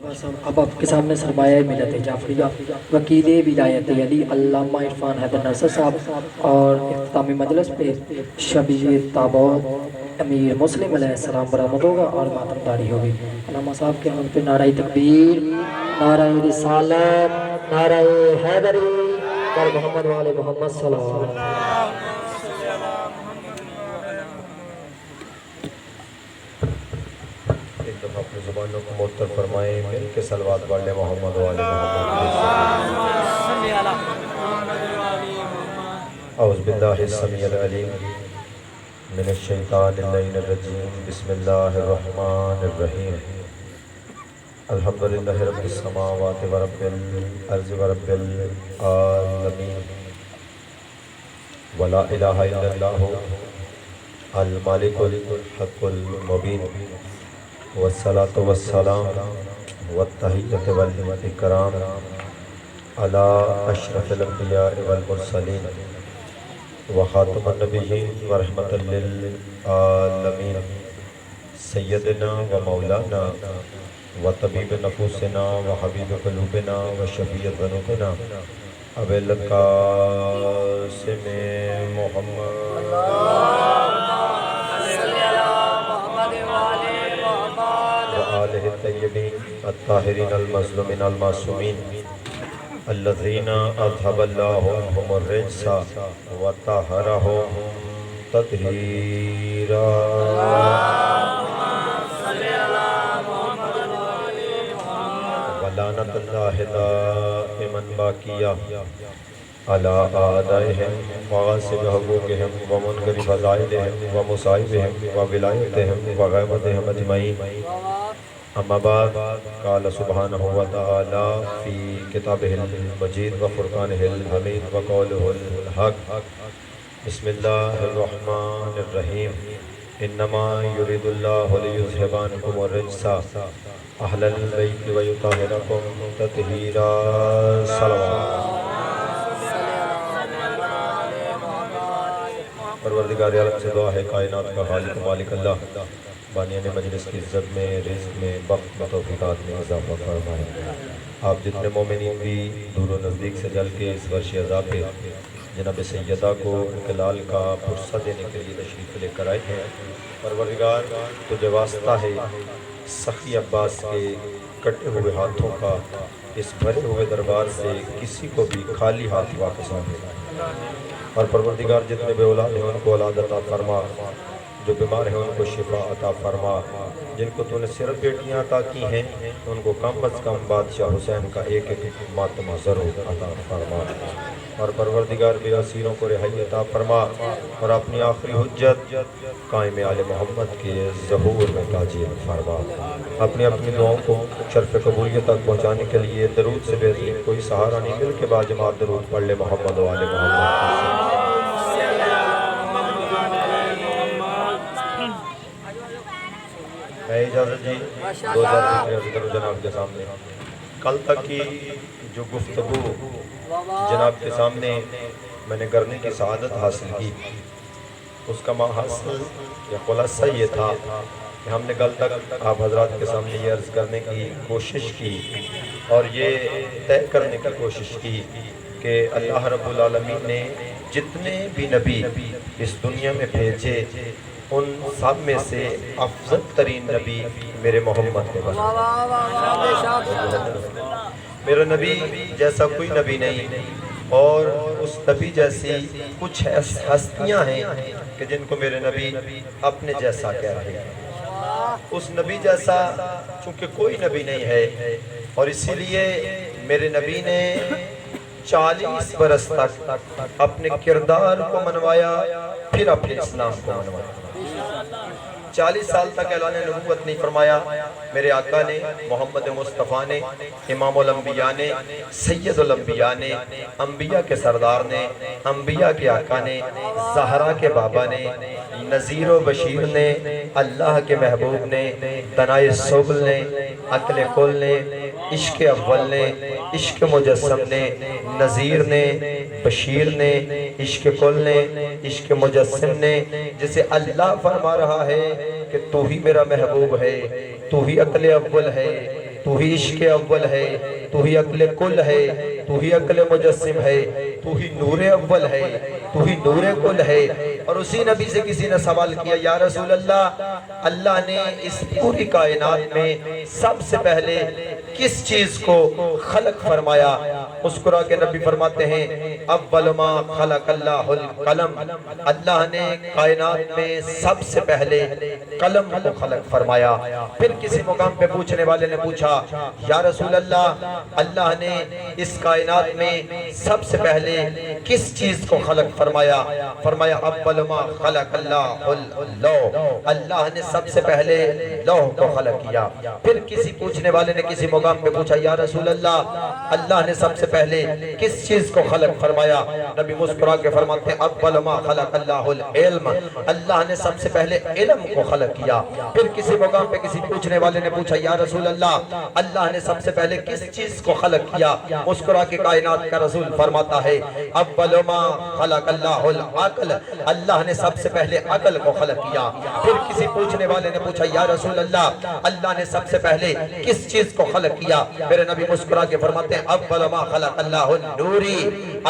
اب آپ کے سامنے سرمایہ ملت جعفریہ وکیل ولایت علی علامہ عرفان حیدر نرسر صاحب اور اختتامی مجلس پہ شبیر تابوت امیر مسلم علیہ السلام برآمد ہوگا اور ماتم داری ہوگی۔ علامہ صاحب کے حمد پہ نعرہ تکبیر، نعرہ رسالت، نعرہ حیدری اور محمد وآل محمد صلی اللہ علیہ وسلم۔ ایک دفعہ اپنی زبانوں کو معطر فرمائیں، مل کے صلوات پڑھ لیں محمد وآل محمد۔ اعوذ باللہ السمیع العلیم من الشیطان اللعین الرجیم، بسم اللہ الرحمن الرحیم۔ الحمدللہ رب السماوات ورب الارض ورب العالمین، ولا الہ الا اللہ المالک الحق المبین، والصلاة والسلام والتحیۃ والاکرام علی اشرف الانبیاء والمرسلین وخاتم النبیین ورحمۃ للعالمین، سیدنا و مولانا و طبیب نفوسنا و حبیب قلوبنا و شفیع ذنوبنا ابی القاسم محمد وآلہ الطیبین الطاہرین المظلومین المعصومین الذین اذھب اللہ عنہم الرجس وطہرہم تطہیرا۔ ولعنت اللہ دائما باقیہ علی اعدائہم وغاصب حقوقہم ومنکر فضائلہم ومصائبہم وولایتہم وغیبتہم اجمعین۔ اما بعد، قال سبحانہ وتعالی فی کتابہ المجید وفرقانہ الحمید وقولہ الحق، بسم اللہ الرحمن الرحیم۔ انما یرید اللہ لیذھب عنکم الرجس اہل البیت ویطہرکم تطہیرا۔ صلوات۔ پروردگار عالم سے دعا ہے کائنات کا خالق و مالک اللہ بانیان مجلس کی عزت میں، رزق میں، وقت میں، توفیقات میں اضافہ فرمائے۔ آپ جتنے مومنین بھی دور و نزدیک سے جل کے اس ورش عزا پہ جناب سیدہ کو کلال کا پرسہ دینے کے لیے تشریف لے کر آئے ہیں، پروردگار تجھے واسطہ ہے سخی عباس کے کٹے ہوئے ہاتھوں کا اس بھرے ہوئے دربار سے کسی کو بھی خالی ہاتھ واپس نہ دے، اور پروردگار جتنے بے اولاد ہیں ان کو اولاد عطا فرما، جو بیمار ہیں ان کو شفا عطا فرما، جن کو تو نے صرف بیٹیاں عطا کی ہیں ان کو کم از کم بادشاہ حسین کا ایک ایک ماتمہ ضرور عطا فرما، اور پروردگار بے اسیروں کو رہائی عطا فرما، اور اپنی آخری حجت قائم آل محمد کے ظہور میں تاجیل فرما۔ اپنی دعاؤں کو شرف قبولیت تک پہنچانے کے لیے درود سے بہترین کوئی سہارا نہیں، مل کے باجماعت درود پڑھ لے محمد و آل محمد۔ میں اجازت جی دو ہزار عرض کروں جناب کے سامنے۔ کل تک کی جو گفتگو جناب کے سامنے میں نے کرنے کی سعادت حاصل کی، اس کا محاصل یا خلاصہ یہ تھا کہ ہم نے کل تک آپ حضرات کے سامنے یہ عرض کرنے کی کوشش کی اور یہ طے کرنے کی کوشش کی کہ اللہ رب العالمین نے جتنے بھی نبی اس دنیا میں بھیجے ان سب میں سے افضل ترین نبی میرے محمد کے بنا۔ میرا نبی جیسا کوئی نبی نہیں، اور اس نبی جیسی کچھ ہستیاں ہیں کہ جن کو میرے نبی اپنے جیسا کہہ رہے ہیں۔ اس نبی جیسا چونکہ کوئی نبی نہیں ہے، اور اسی لیے میرے نبی نے 40 برس تک اپنے کردار کو منوایا، پھر اپنے اسلام کو منوایا۔ 40 سال تک اعلان نبوت نہیں فرمایا میرے آقا نے، محمد مصطفیٰ نے، امام الانبیاء نے، سید الانبیاء نے، انبیاء کے سردار نے، انبیاء کے آقا نے، زہرا کے بابا نے، نذیر و بشیر نے، اللہ کے محبوب نے، دنائے سبل نے، عقل کل نے، عشق اول نے، عشق مجسم نے، نذیر نے، بشیر نے، عشق کل نے، عشق مجسم نے، جسے اللہ فرما رہا ہے کہ تو ہی میرا محبوب ہے، تو ہی عقل اول ہے، تو تو ہی عشق اول ہے، تو ہی عقل کل ہے، تو ہی عقل مجسم ہے، تو ہی نور اول ہے، تو ہی نور کل ہے۔ اور اسی نبی سے کسی نے سوال کیا یا رسول اللہ، اللہ نے اس پوری کائنات میں سب سے پہلے کس چیز کو خلق فرمایا؟ مسکرا کے نبی فرماتے ہیں اول ما خلق اللہ القلم، اللہ نے کائنات میں سب سے پہلے قلم کو خلق فرمایا۔ پھر کسی مقام پہ پوچھنے والے نے پوچھا یا رسول اللہ، اللہ نے اس کائنات میں سب سے پہلے کس چیز کو خلق فرمایا؟ فرمایا اول ما خلق اللہ اللوح، اللہ نے سب سے پہلے لوح کو خلق کیا۔ پھر کسی پوچھنے والے نے کسی مقام پہ پوچھا یا رسول اللہ، اللہ نے سب سے پہلے کس چیز کو خلق فرمایا؟ نبی مسکرا کے فرماتے ہیں اول ما خلق اللہ العلم، اللہ نے سب سے پہلے علم کو خلق کیا۔ پھر کسی مقام پہ کسی پوچھنے والے نے پوچھا یا رسول اللہ، اللہ نے سب سے پہلے کس چیز کو خلق کیا؟ مسکرا کے کائنات کا رسول فرماتا ہے اول ما خلق اللہ العقل، اللہ نے سب سے پہلے عقل کو خلق کیا۔ پھر کسی پوچھنے والے نے پوچھا یا رسول اللہ، اللہ نے سب سے پہلے کس چیز کو خلق کیا؟ میرے نبی مسکرا کے فرماتے ہیں اول ما خلق اللہ النوری،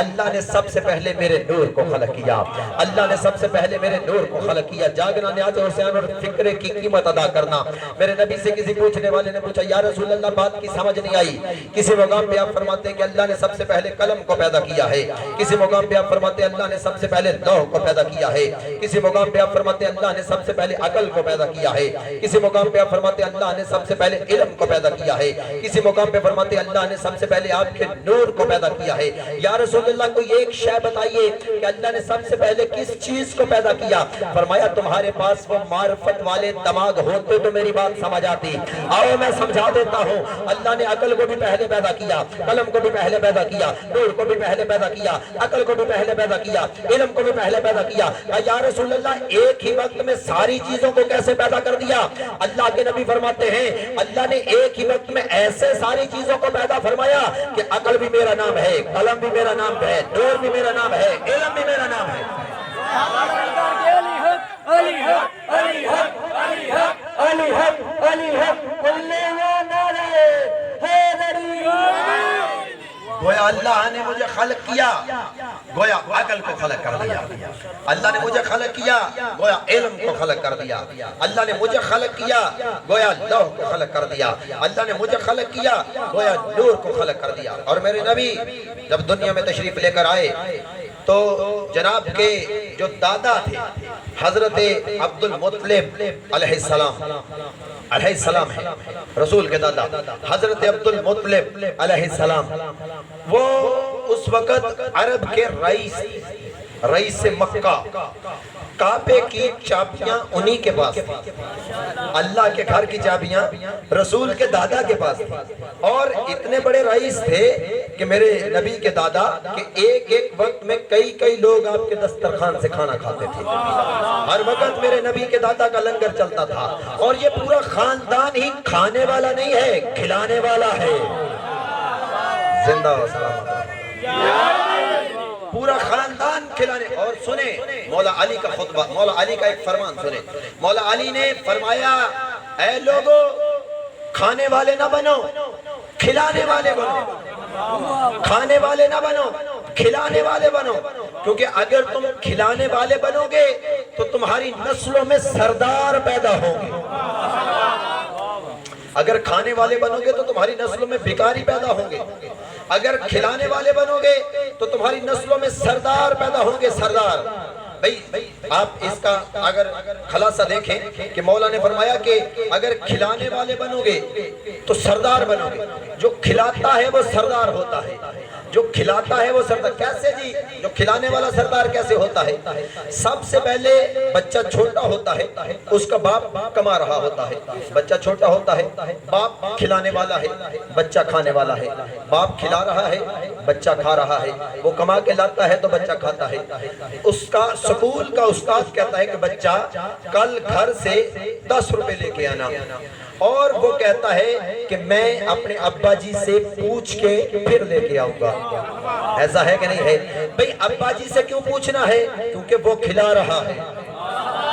اللہ نے سب سے پہلے میرے نور کو خلق کیا، اللہ نے سب سے پہلے میرے نور کو خلق کیا۔ جاگنا نیاز حسین اور فکرے کی قیمت ادا کرنا۔ میرے نبی سے کسی پوچھنے والے نے پوچھا یا رسول اللہ، بات کی سمجھ نہیں آئی۔ کسی مقام پہ آپ فرماتے ہیں کہ اللہ نے سب سے پہلے قلم کو پیدا کیا ہے، کسی مقام پہ آپ فرماتے ہیں اللہ نے سب سے پہلے لوح کو پیدا کیا ہے، کسی مقام پہ آپ فرماتے ہیں اللہ نے سب سے پہلے عقل کو پیدا کیا ہے، کسی مقام پہ آپ فرماتے ہیں اللہ نے سب سے پہلے علم کو پیدا کیا ہے، کسی مقام پہ فرماتے ہیں اللہ نے سب سے پہلے آپ کے نور کو پیدا کیا ہے۔ یا رسول اللہ، کوئی ایک شے بتائیے کہ اللہ نے سب سے پہلے کس چیز کو پیدا کیا؟ فرمایا تمہارے پاس وہ معرفت والے دماغ ہوتے تو میری بات سمجھ آتی۔ آؤ میں سمجھا دیتا ہوں، اللہ نے عقل کو بھی پہلے پیدا کیا، قلم کو بھی پہلے پیدا کیا، نور کو بھی پہلے پیدا کیا، عقل کو بھی پہلے پیدا کیا، علم کو بھی پہلے پیدا کیا۔ یا رسول اللہ، ایک ہی وقت میں ساری چیزوں کو کیسے پیدا کر دیا؟ اللہ کے نبی فرماتے ہیں اللہ نے ایک ہی وقت میں ایسے ساری چیزوں کو پیدا فرمایا کہ عقل بھی میرا نام ہے، قلم بھی میرا نام ہے، نور بھی میرا نام ہے، علم بھی میرا نام ہے۔ علی حق علی حق علی حق علی حق علی حق گویا اللہ نے مجھے خلق کیا، گویا عقل کو خلق کر دیا۔ اللہ نے مجھے خلق کیا، گویا علم کو خلق کر دیا۔ اللہ نے مجھے خلق کیا، گویا لوح کو خلق کر دیا۔ اللہ نے مجھے خلق کیا، گویا نور کو خلق کر دیا۔ اور میرے نبی جب دنیا میں تشریف لے کر آئے تو جناب کے جو دادا تھے حضرت عبد المطلب علیہ السلام ہے، رسول کے دادا حضرت عبد المطلب علیہ السلام، وہ اس وقت عرب کے رئیس مکہ، کعبے کی چابیاں انہی کے پاس تھی، اللہ کے گھر کی چابیاں رسول کے دادا کے پاس تھی۔ اور اتنے بڑے رئیس تھے کہ میرے نبی کے دادا کہ ایک وقت میں کئی لوگ آپ کے دسترخوان سے کھانا کھاتے تھے، ہر وقت میرے نبی کے دادا کا لنگر چلتا تھا۔ اور یہ پورا خاندان ہی کھانے والا نہیں ہے، کھلانے والا ہے۔ زندہ و سلامت پورا خاندان کھلانے۔ اور سنیں مولا علی کا خطبہ، مولا علی کا ایک فرمان سنیں۔ مولا علی نے فرمایا اے لوگو، کھانے والے نہ بنو، کھلانے والے بنو، کھانے والے نہ بنو، کھلانے والے بنو، کیونکہ اگر تم کھلانے والے بنو گے تو تمہاری نسلوں میں سردار پیدا ہوں گے، اگر کھانے والے بنو گے تو تمہاری نسلوں میں بھکاری پیدا ہوں گے، اگر کھلانے والے بنو گے تو تمہاری نسلوں میں سردار پیدا ہوں گے، سردار۔ بھئی آپ اس کا اگر خلاصہ دیکھیں کہ مولا نے فرمایا کہ اگر کھلانے والے بنو گے تو سردار بنو گے۔ جو کھلاتا ہے وہ سردار ہوتا ہے، جو کھلاتا ہے وہ سردار۔ کیسے جی؟ جو کھلانے والا سردار کیسے ہوتا ہے؟ سب سے پہلے بچہ چھوٹا ہوتا ہے، اس کا باپ کما رہا ہوتا ہے، بچہ چھوٹا ہوتا ہے، باپ کھلانے والا ہے، بچہ کھانے والا ہے، باپ کھلا رہا ہے، بچہ کھا رہا ہے، وہ کما کے لاتا ہے تو بچہ کھاتا ہے۔ اس کا سکول کا استاد کہتا ہے کہ بچہ کل گھر سے 10 روپے لے کے آنا، اور وہ کہتا ہے کہ میں اپنے ابا جی سے پوچھ کے پھر لے کے آؤں گا۔ ایسا ہے کہ نہیں ہے؟ بھئی ابا جی سے کیوں پوچھنا ہے؟ کیونکہ وہ کھلا رہا ہے۔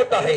ہوتا ہے,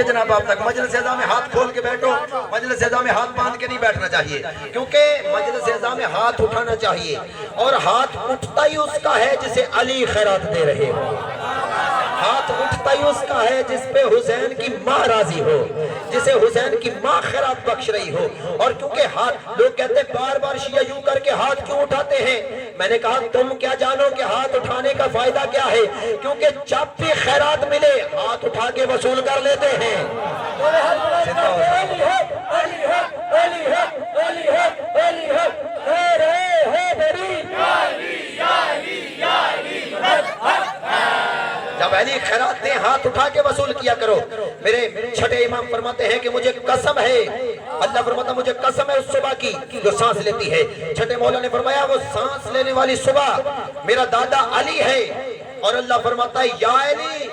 ہے جناب آپ تک. مجلس اعزا میں ہاتھ کھول کے بیٹھو, مجلس اعزا میں ہاتھ باندھ کے نہیں بیٹھنا چاہیے, کیونکہ مجلس اعزا میں ہاتھ اٹھانا چاہیے, اور ہاتھ اٹھتا ہی اس کا ہے جسے علی خیرات دے رہے ہو. ہاتھ اٹھتا ہی اس کا ہے جس پہ حسین کی ماں راضی ہو, جسے حسین کی ماں خیرات بخش رہی ہو. اور کیونکہ ہاتھ, لوگ کہتے ہیں بار بار شیعہ یوں کر کے ہاتھ کیوں اٹھاتے ہیں, میں نے کہا تم کیا جانو کہ ہاتھ اٹھانے کا فائدہ کیا ہے, کیونکہ جب بھی خیرات ملے ہاتھ اٹھا کے وصول کر لیتے ہیں. جب علی خیرات دیں ہاتھ اٹھا کے وصول کیا کرو. میرے چھٹے امام فرماتے ہیں کہ مجھے قسم ہے, اللہ فرماتا مجھے قسم ہے اس صبح کی جو سانس لیتی ہے. چھٹے مولا نے فرمایا وہ سانس لینے والی صبح میرا دادا علی ہے, اور اللہ فرماتا ہے یا علی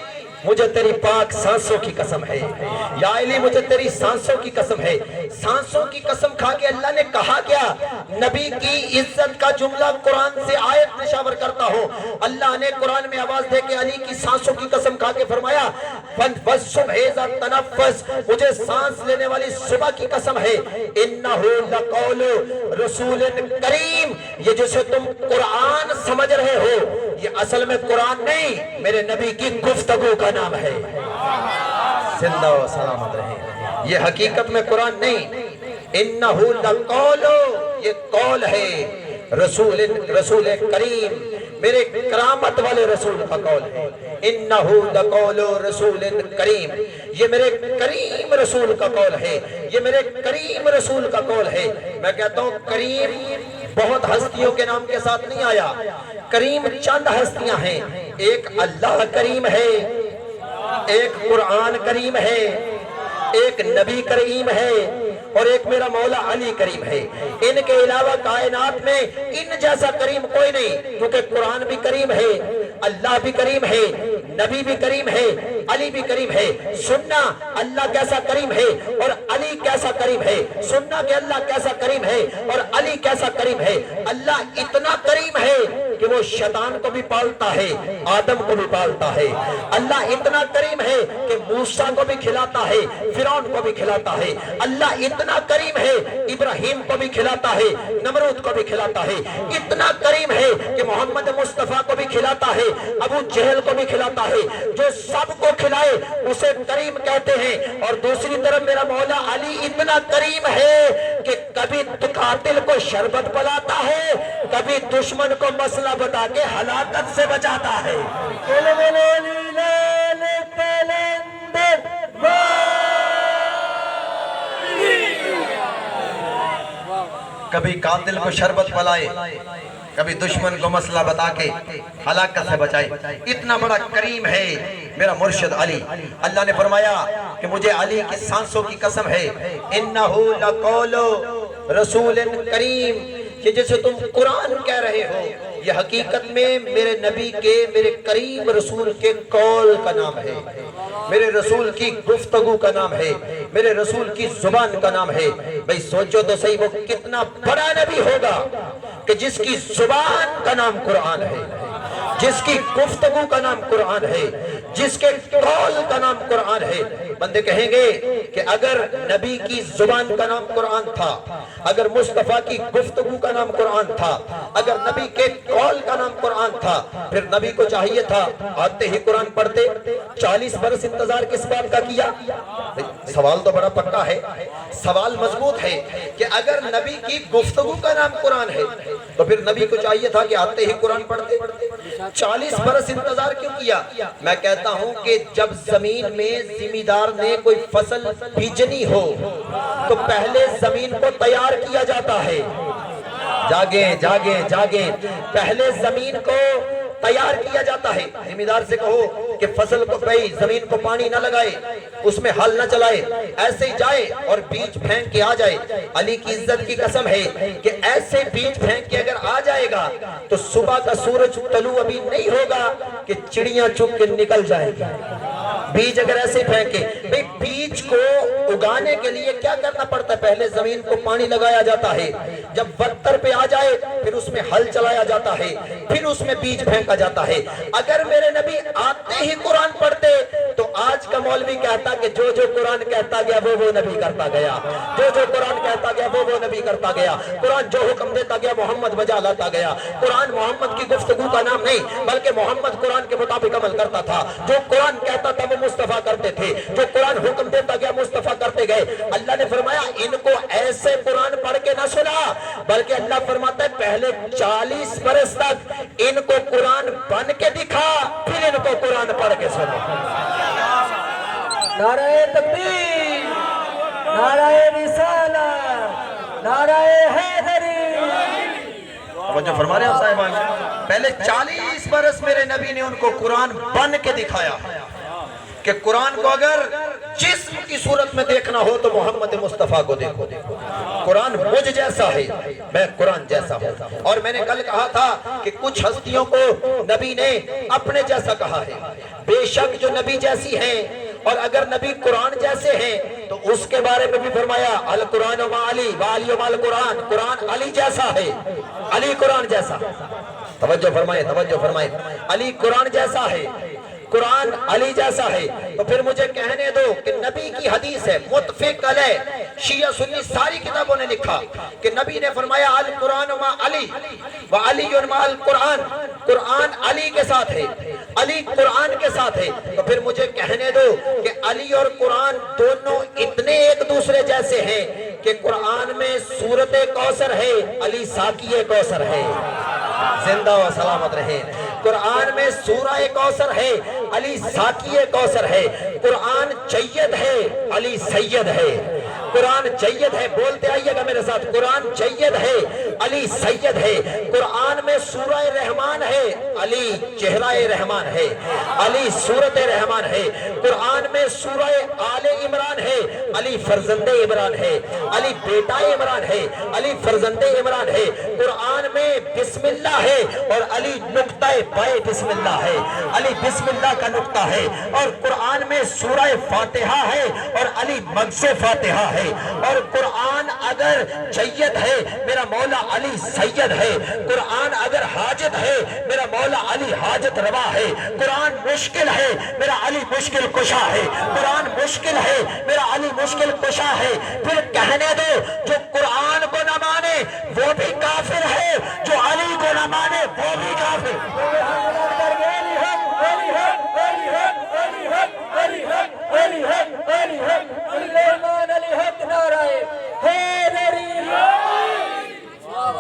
مجھے تیری پاک سانسوں کی قسم ہے, یا علی مجھے تیری سانسوں کی قسم ہے. سانسوں کی قسم کھا کے اللہ نے کہا کیا, نبی کی عزت کا جملہ قرآن سے آیت نشاور کرتا ہوں. اللہ نے قرآن میں آواز دے کے علی کی سانسوں کی قسم کھا کے فرمایا فَالصُّبْحِ إِذَا تَنَفَّسَ, مجھے سانس لینے والی صبح کی قسم ہے. إِنَّهُ لَقَوْلُ رَسُولٍ کریم, یہ جسے تم قرآن سمجھ رہے ہو یہ اصل میں قرآن نہیں, میرے نبی کی گفتگو کا نام ہے. زندہ و سلامت رہے, یہ حقیقت میں قرآن نہیں. انہو لقول, یہ قول ہے, رسول کریم, میرے کرامت والے رسول کا قول ہے. انہو لقول رسول کریم, یہ میرے کریم رسول کا قول ہے, یہ میرے کریم رسول کا قول ہے. میں کہتا ہوں کریم بہت ہستیوں کے نام کے ساتھ نہیں آیا, کریم چند ہستیاں ہیں. ایک اللہ کریم ہے, ایک قرآن کریم ہے, ایک نبی کریم ہے, اور ایک میرا مولا علی کریم ہے. ان کے علاوہ کائنات میں ان جیسا کریم کوئی نہیں, کیونکہ قرآن بھی کریم ہے, اللہ بھی کریم ہے, نبی بھی کریم ہے, علی بھی کریم ہے. سننا اللہ کیسا کریم ہے اور علی کیسا کریم ہے, سننا کہ اللہ کیسا کریم ہے اور علی کیسا کریم ہے. اللہ اتنا کریم ہے کہ وہ شیطان کو بھی پالتا ہے, آدم کو بھی پالتا ہے. اللہ اتنا کریم ہے کہ موسیٰ کو بھی کھلاتا ہے, فرعون کو بھی کھلاتا ہے. اللہ اتنا کریم ہے ابراہیم کو بھی کھلاتا ہے, نمرود کو بھی کھلاتا ہے. اتنا کریم ہے کہ محمد مصطفیٰ کو بھی کھلاتا ہے, ابو جہل کو بھی کھلاتا ہے. جو سب کو کھلائے اسے کریم کہتے ہیں. اور دوسری طرف میرا مولا علی اتنا کریم ہے کہ کبھی قاتل کو شربت پلاتا ہے, کبھی دشمن کو مسئلہ بتا کے ہلاکت سے بچاتا ہے. کبھی قاتل کو شربت پلائے, کبھی دشمن کو مسئلہ بتا کے ہلاکت سے بچائے. اتنا بڑا کریم ہے میرا مرشد علی. اللہ نے فرمایا کہ مجھے علی کی سانسوں کی قسم ہے. انہو لقول رسول کریم, کہ جیسے تم قرآن کہہ رہے ہو یہ حقیقت میں میرے نبی کے, میرے کریم رسول کے قول کا نام ہے, میرے رسول کی گفتگو کا نام ہے, میرے رسول کی زبان کا نام ہے. بھئی سوچو تو صحیح وہ کتنا بڑا نبی ہوگا کہ جس کی زبان کا نام قرآن ہے, جس کی گفتگو کا نام قرآن ہے, جس کے قول کا نام قرآن ہے. بندے کہیں گے کہ اگر نبی کی زبان کا نام قرآن تھا, اگر مصطفیٰ کی گفتگو کا نام قرآن تھا, اگر نبی کے قول کا نام قرآن تھا, پھر نبی کو چاہیے تھا آتے ہی قرآن پڑھتے. 40 برس انتظار کس بات کا کیا؟ سوال تو بڑا پکا ہے, سوال مضبوط ہے کہ اگر نبی کی گفتگو کا نام قرآن ہے تو پھر نبی کو چاہیے تھا کہ آتے ہی قرآن پڑھتے. 40 برس انتظار کیوں کیا؟ میں کہتا ہوں کہ جب زمین میں زمیندار نے کوئی فصل بیجنی ہو تو پہلے زمین کو تیار کیا جاتا ہے. جاگیں جاگیں جاگیں, پہلے زمین کو تیار کیا جاتا ہے. زمیندار سے کہو کہ فصل کو بھئی زمین کو پانی نہ لگائے, اس میں ہل نہ چلائے, ایسے ہی جائے اور بیج پھینک کے آ جائے. علی کی عزت کی قسم ہے کہ ایسے بیج پھینک کے اگر آ جائے گا تو صبح کا سورج طلوع ابھی نہیں ہوگا کہ چڑیاں چپ کے نکل جائے گی. بیج اگر ایسے پھینکے, بھئی بیج کو اگانے کے لیے کیا کرنا پڑتا ہے؟ پہلے زمین کو پانی لگایا جاتا ہے, جب وتر پہ آ جائے پھر اس میں ہل چلایا جاتا ہے, پھر اس میں بیج پھینکا جاتا ہے. اگر میرے نبی آتے ہی قرآن پڑھتے تو آج کا مولوی کہتا کہ جو جو قرآن کہتا گیا وہ نبی کرتا گیا، جو جو قرآن کہتا گیا وہ نبی کرتا گیا، قرآن جو حکم دیتا گیا محمد بجا لاتا گیا۔ قرآن محمد کی گفتگو کا نام نہیں بلکہ محمد قرآن کے مطابق عمل کرتا تھا، جو قرآن کہتا تھا وہ مصطفیٰ کرتے تھے، جو قرآن حکم دیتا گیا مصطفیٰ کرتے گئے۔ اللہ نے فرمایا ان کو ایسے قرآن پڑھ کے نہ سنا، بلکہ اللہ فرماتا ہے پہلے 40 برس تک ان کو قرآن بن کے دکھا، پھر ان کو قرآن پڑھ کے سنا۔ نعرہ تکبیر، نعرہ رسالت، نعرہ حیدری۔ توجہ فرما رہے ہیں صاحبان، پہلے 40 برس میرے نبی نے ان کو قرآن بن کے دکھایا کہ قرآن کو اگر جسم کی صورت میں دیکھنا ہو تو محمد مصطفیٰ کو دیکھو۔ قرآن مجھ جیسا ہے، میں قرآن جیسا ہوں۔ اور میں نے کل کہا تھا کہ کچھ ہستیوں کو نبی نے اپنے جیسا کہا ہے، بے شک جو نبی جیسی ہیں، اور اگر نبی قرآن جیسے ہیں تو اس کے بارے میں بھی فرمایا القرآن و علی و علی و القرآن، قرآن علی جیسا ہے، علی قرآن جیسا۔ توجہ فرمائے، توجہ فرمائے، علی قرآن جیسا ہے، قرآن علی جیسا ہے۔ تو پھر مجھے کہنے دو کہ نبی کی حدیث ہے متفق علیہ، شیعہ سنی ساری کتابوں نے لکھا کہ نبی نے فرمایا القرآن ما علی و علی ما القرآن، قرآن علی کے ساتھ ہے، علی قرآن کے ساتھ ہے۔ تو پھر مجھے کہنے دو کہ علی اور قرآن دونوں اتنے ایک دوسرے جیسے ہیں کہ قرآن میں سورت کوثر ہے، علی ساقی کوثر ہے، زندہ و سلامت رہے۔ قرآن میں سورہ کوثر ہے، علی ساقی کوثر ہے۔ قرآن جید ہے، علی سید ہے۔ قرآن جید ہے، بولتے آئیے گا میرے ساتھ، قرآن جید ہے، علی سید ہے۔ قرآن میں سورہ رحمان ہے، علی چہرہ رحمان ہے، علی سورت رحمان ہے۔ قرآن میں سورہ آل عمران ہے، علی فرزند عمران ہے، علی بیٹا عمران ہے، علی فرزند عمران ہے۔ قرآن میں بسم اللہ ہے اور علی نقطہ بائے بسم اللہ ہے، علی بسم اللہ کا نقطہ ہے۔ اور قرآن میں سورہ فاتحہ ہے اور علی مغز فاتحہ ہے۔ اور قرآن اگر جید ہے میرا مولا علی سید ہے، قرآن اگر حاجت ہے میرا مولا علی حاجت روا ہے، قرآن مشکل ہے میرا علی مشکل کشا ہے، قرآن مشکل ہے میرا علی مشکل کشا ہے۔ پھر کہنے دو جو قرآن کو نہ مانے وہ بھی کافر ہے، جو علی کو نہ مانے وہ بھی کافر۔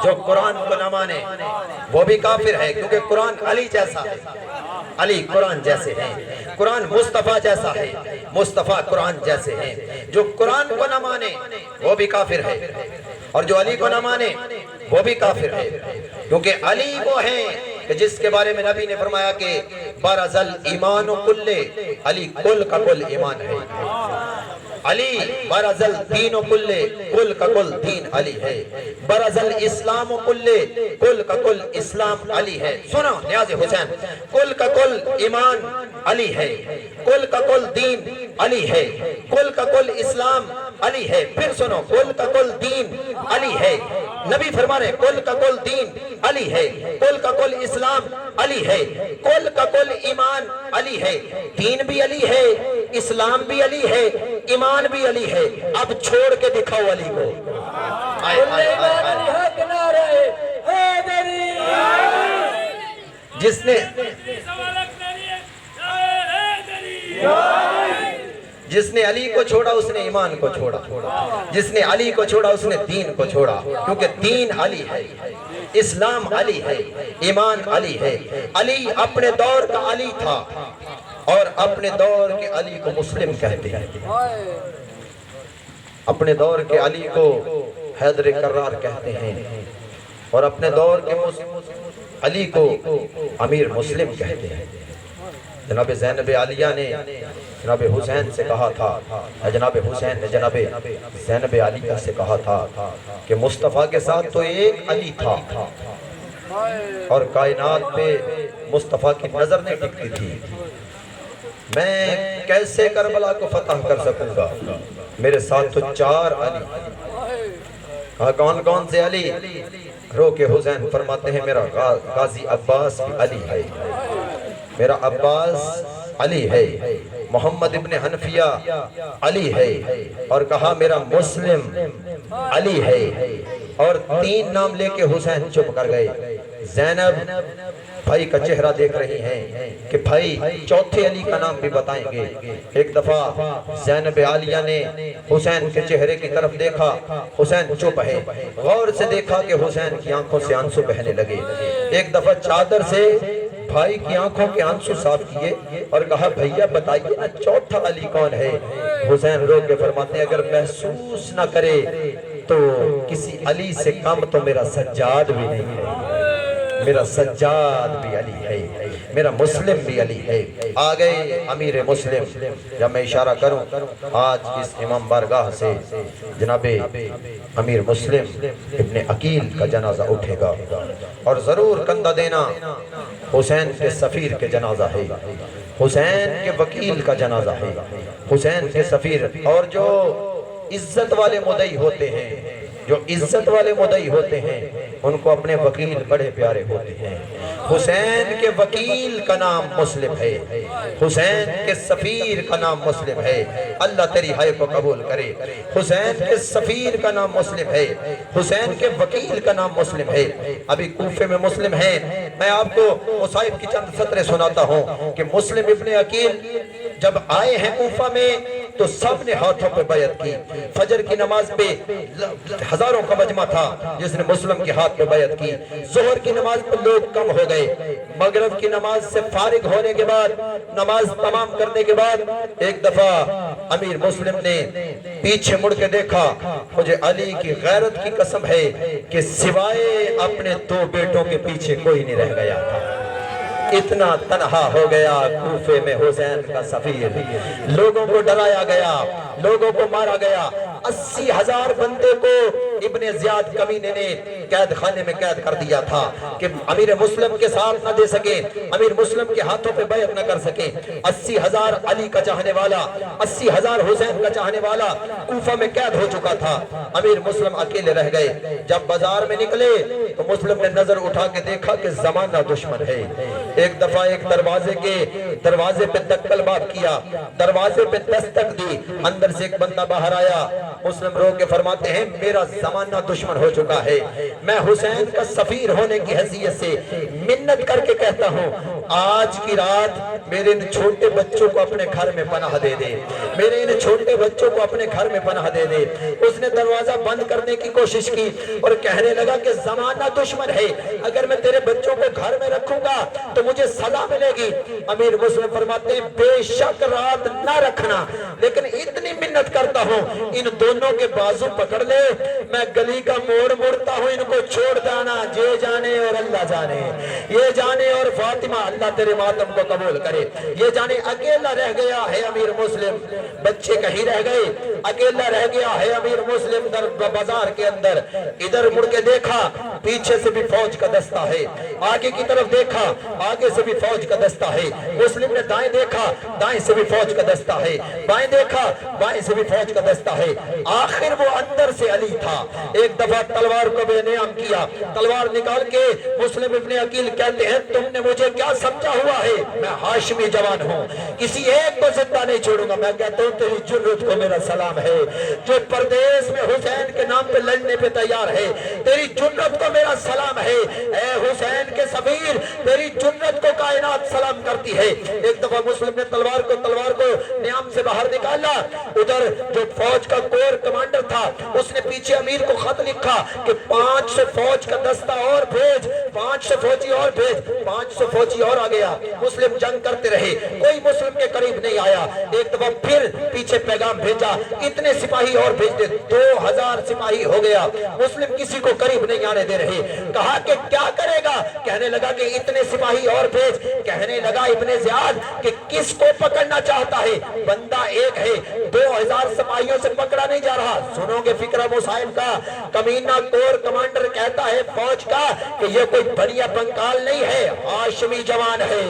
جو قرآن کو نہ مانے وہ بھی کافر ہے، کیونکہ قرآن علی جیسا ہے، علی قرآن جیسے ہیں۔ قرآن مصطفیٰ جیسا ہے، مصطفیٰ قرآن جیسے ہیں۔ جو قرآن کو نہ مانے وہ بھی کافر ہے، اور جو علی کو نہ مانے وہ بھی کافر ہے، کیونکہ علی وہ ہیں کہ جس کے بارے میں نبی نے فرمایا کہ برز الایمان کل، علی کل کا کل ایمان ہے۔ علی برز الدین کل، کل کا کل دین علی ہے۔ برز الاسلام کل، کل کا کل اسلام علی ہے۔ سنو نیاز حسین، کل کا کل ایمان علی ہے، کل کا کل دین علی ہے، کل کا کل اسلام علی ہے۔ پھر سنو، کل کا کل دین علی ہے، نبی فرما رہے کل کا کل دین علی ہے، کل کا کل اسلام علی ہے، کل کا کل ایمان علی ہے۔ دین بھی علی ہے، اسلام بھی علی ہے، ایمان بھی علی ہے۔ اب چھوڑ کے دکھاؤ علی کو۔ جس نے علی کو چھوڑا اس نے ایمان کو چھوڑا، جس نے علی کو چھوڑا اس نے دین کو چھوڑا، کیونکہ دین علی ہے، اسلام علی ہے، ایمان علی ہے۔ علی اپنے دور کا علی تھا اور اپنے دور کے علی کو مسلم کہتے ہیں، اپنے دور کے علی کو حیدر کرار کہتے ہیں، اور اپنے دور کے علی کو امیر مسلم کہتے ہیں۔ جناب زینب عالیہ نے جناب حسین سے کہا تھا، جناب حسین نے جناب زینب عالیہ سے کہا تھا کہ مصطفیٰ کے ساتھ تو ایک علی تھا اور کائنات پہ مصطفیٰ کی نظر نہیں ٹکتی تھی، میں کیسے کربلا کو فتح کر سکوں گا، میرے ساتھ تو 4 علی۔ کہا کون کون سے علی؟ رو کے حسین فرماتے ہیں میرا غازی عباس بھی علی ہے، میرا عباس علی ہے، محمد ابن حنفیہ علی ہے، اور کہا میرا مسلم علی ہے، اور 3 نام لے کے حسین چپ کر گئے۔ زینب بھائی کا چہرہ دیکھ رہی ہیں کہ بھائی چوتھے علی کا نام بھی بتائیں گے۔ ایک دفعہ زینب عالیہ نے حسین کے چہرے کی طرف دیکھا، حسین چپ ہے، غور سے دیکھا کہ حسین کی آنکھوں سے آنسو بہنے لگے۔ ایک دفعہ چادر سے بھائی کی آنکھوں کے آنسو صاف کیے اور کہا بھائیہ بتائیے نا چوتھا علی کون ہے؟ حسین رو کے فرماتے ہیں اگر محسوس نہ کرے تو کسی علی سے کم تو میرا سجاد بھی نہیں ہے، میرا سجاد بھی علی ہے، میرا مسلم بھی علی ہے۔ آگئے امیر مسلم، جب میں اشارہ کروں آج اس امام بارگاہ سے جناب امیر مسلم ابن عقیل کا جنازہ اٹھے گا، اور ضرور کندھا دینا حسین کے سفیر کے جنازہ ہے، حسین کے وکیل کا جنازہ ہے، حسین کے سفیر، اور جو عزت والے مدعی ہوتے ہیں، جو عزت والے مدعی ہوتے ہیں ان کو اپنے وکیل بڑے پیارے ہوتے ہیں۔ حسین کے وکیل کا نام مسلم ہے، حسین کے سفیر کا نام مسلم ہے، اللہ تیری ہائے کو قبول کرے۔ حسین کے سفیر کا نام مسلم ہے، حسین کے وکیل کا نام مسلم ہے۔ ابھی کوفے میں مسلم ہیں، میں آپ کو مصائب کی چند سطریں سناتا ہوں کہ مسلم ابن عقیل جب آئے ہیں کوفہ میں تو سب نے ہاتھوں پہ بیعت کی۔ فجر کی نماز پہ ہزاروں کا مجمع تھا جس نے مسلم کے ہاتھ پہ بیعت کی۔ ظہر کی نماز پہ لوگ کم ہو گئے، مغرب کی نماز سے فارغ ہونے کے بعد، نماز تمام کرنے کے بعد ایک دفعہ امیر مسلم نے پیچھے مڑ کے دیکھا، مجھے علی کی غیرت کی قسم ہے کہ سوائے اپنے 2 بیٹوں کے پیچھے کوئی نہیں رہ گیا تھا۔ اتنا تنہا ہو گیا کوفے میں حسین کا سفیر، لوگوں کو ڈرایا گیا، لوگوں کو مارا گیا۔ 80,000 بندے کو ابن زیاد کمینے نے قید خانے میں قید کر دیا تھا کہ امیر مسلم کے ساتھ نہ دے سکے، امیر مسلم کے ہاتھوں پہ بیعت نہ کر سکے۔ 80,000 علی کا چاہنے والا، 80,000 حسین کا چاہنے والا کوفہ میں قید ہو چکا تھا، امیر مسلم اکیلے رہ گئے۔ جب بازار میں نکلے تو مسلم نے نظر اٹھا کے دیکھا کہ زمانہ دشمن ہے۔ ایک دفعہ ایک دروازے پہ دکل بات کیا، دروازے پہ دستک دی، اندر سے ایک بندہ باہر آیا۔ مسلم رو کے فرماتے ہیں میرا زمانہ دشمن ہو چکا ہے، میں حسین کا سفیر ہونے کی حیثیت سے منت کر کے کہتا ہوں آج کی رات میرے ان چھوٹے بچوں کو اپنے گھر میں پناہ دے دے، میرے ان چھوٹے بچوں کو اپنے گھر میں پناہ دے دے۔ اس نے دروازہ بند کرنے کی کوشش کی اور کہنے لگا کہ زمانہ دشمن ہے، اگر میں تیرے بچوں کو گھر میں رکھوں گا تو مجھے سزا ملے گی۔ امیر مسلم فرماتے ہیں بے شک رات نہ رکھنا، لیکن اتنی منت کرتا ہوں ان دونوں کے بازو پکڑ لے، میں گلی کا موڑ مڑتا ہوں ان کو چھوڑ جانا، یہ جانے اور اللہ جانے، یہ جانے اور فاطمہ اللہ تیرے ماتم کو قبول کرے، یہ جانے اکیلا رہ گیا ہے امیر مسلم، بچے کہیں رہ گئے، اکیلا رہ گیا ہے امیر مسلم در بازار کے اندر۔ ادھر مڑ کے دیکھا پیچھے سے بھی فوج کا دستہ ہے، آگے کی طرف دیکھا آگے سے بھی فوج کا دستہ ہے، مسلم نے دائیں دیکھا دائیں سے بھی فوج کا دستہ ہے، بائیں دیکھا بائیں سے بھی فوج کا دستہ ہے۔ آخر وہ اندر سے علی تھا، ایک دفعہ تلوار کو بے نیام کیا، تلوار نکال کے مسلم ابن عقیل کہتے ہیں تم نے مجھے کیا سمجھا ہوا ہے، میں ہاشمی جوان ہوں، کسی ایک کو زندہ نہیں چھوڑوں گا۔ میں کہتا ہوں تیری جرت کو میرا سلام ہے، جو پردیس میں حسین کے نام پہ لڑنے پہ تیار ہے، تیری جرت کو میرا سلام ہے، اے حسین کے سفیر تیری جرت کو کائنات سلام کرتی ہے۔ ایک دفعہ مسلم نے تلوار کو نیام سے باہر نکالا، ادھر جو فوج کا کور کمانڈر تھا اس نے پیچھے امیر کو خط لکھا کہ 500 فوج کا دستہ اور بھیج، 500 فوجی اور بھیج، 500 فوجی اور آ گیا۔ مسلم جنگ کرتے رہے، کوئی مسلم کے قریب نہیں آیا۔ ایک دفعہ پھر پیچھے پیغام بھیجا اتنے سپاہی اور بھیج دے، 2000 سپاہی ہو گیا، مسلم کسی کو قریب نہیں آنے دے رہے۔ کہا کہ کیا کرے گا، کہنے لگا کہ اتنے سپاہی اور بھیج، کہنے لگا ابن زیاد کہ کس کو پکڑنا چاہتا ہے، بندہ ایک ہے، 2000 سپاہیوں سے پکڑا نہیں جا رہا۔ سنو گے فکرہ مصائب کا، کمینہ کور کمانڈر کہتا ہے فوج کا کہ یہ کوئی بڑیا بنکال نہیں ہے، ہاشمی جوان ہے،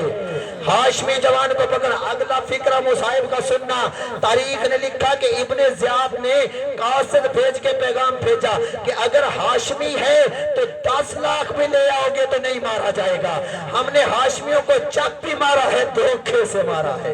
ہاشمی جوان کو پکڑ۔ اگلا فکرہ مصائب کا سننا، تاریخ نے لکھا کہ ابن زیاد نے قاصد بھیج کے پیغام بھیجا کہ اگر ہاشمی ہے تو 10 لاکھ بھی لے آؤ گے تو نہیں مارا جائے گا، ہم نے ہاشمیوں کو چک بھی مارا ہے، دھوکے سے مارا ہے۔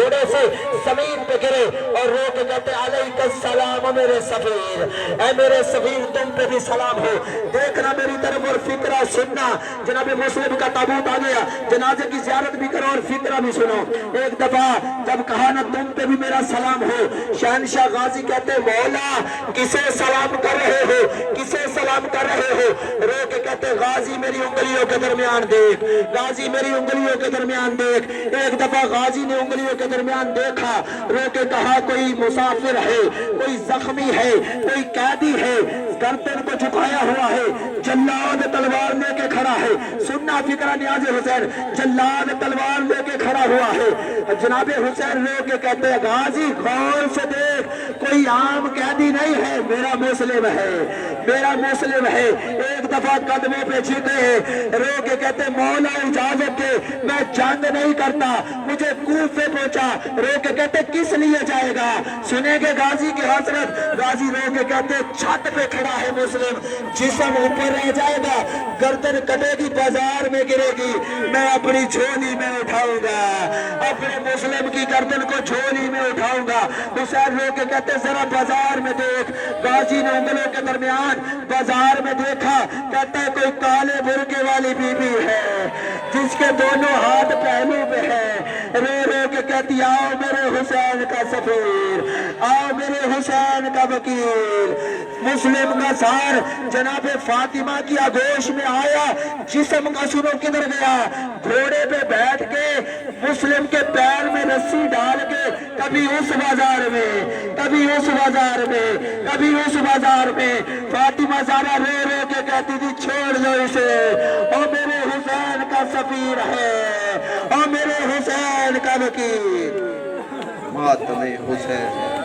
گھوڑے سے زمین پہ گرے اور رو کے کہتے علیک السلام میرے سفیر، اے میرے سفیر تم پہ بھی سلام ہو۔ دیکھنا میری طرف اور فکرہ سننا، جناب مسلم کا تابوت آ گیا، جنازے کی زیارت بھی کرو اور فکرہ بھی سنو۔ ایک دفعہ جب کہا نا تم پہ بھی میرا سلام ہو، شہنشاہ غازی کہتے مولا کسے سلام کر رہے ہو، کسے سلام کر رہے ہو؟ رو کے کہتے غازی میری انگلیوں کے درمیان دیکھ، غازی میری انگلیوں کے درمیان دیکھ۔ ایک دفعہ غازی نے انگلیوں کے درمیان دیکھا، رو کے کہا کوئی مسافر ہے، کوئی زخمی ہے، کوئی قیدی ہے، گردن کو جھکایا ہوا ہے، جلاد تلوار لے کے کھڑا ہے۔ سننا فکرہ نیاز حسین، جلاد تلوار لے کے کھڑا ہوا ہے۔ جناب حسین رو کے کہتے ہیں غازی غور سے دیکھ، کوئی عام قیدی نہیں ہے، میرا مسلم ہے، میرا مسلم ہے۔ ایک دفعہ قدموں پہ جھکے، رو کے کہتے مولا اجازت دے، میں جنگ نہیں کرتا، مجھے کوفے پہنچا۔ رو کے کہتے کس لیے جائے گا؟ سنیں گے غازی کی حسرت۔ غازی رو کے کہتے چھت پہ کھڑا ہے مسلم، جسم اوپر رہ جائے گا، گردن کٹے گی، بازار میں گرے گی، میں اپنی جھولی میں اٹھاؤں گا، اپنے مسلم کی گردن کو جھولی میں اٹھاؤں گا۔ حسین رو کے کہتے ذرا بازار میں دیکھ۔ غازی نے انگلوں کے درمیان بازار میں دیکھا، کہتا ہے کوئی کالے برقعے والی بی بی ہے جس کے دونوں ہاتھ پہلو پہ ہے، رو رو کے کہتی آؤ میرے حسین کا سفیر، آؤ میرے حسین کا وکیل۔ مسلم کا سار جناب فاطمہ کی آگوش میں آیا، جسم کا سنو کدھر گیا؟ گھوڑے پہ بیٹھ کے مسلم کے پیر میں رسی ڈال کے کبھی اس بازار میں، کبھی اس بازار میں، کبھی اس بازار میں۔ فاطمہ زہرا رو رو کے کہتی تھی چھوڑ دو اسے، او میرے حسین کا سفیر ہے، او میرے حسین کا وکیل۔ ماتم حسین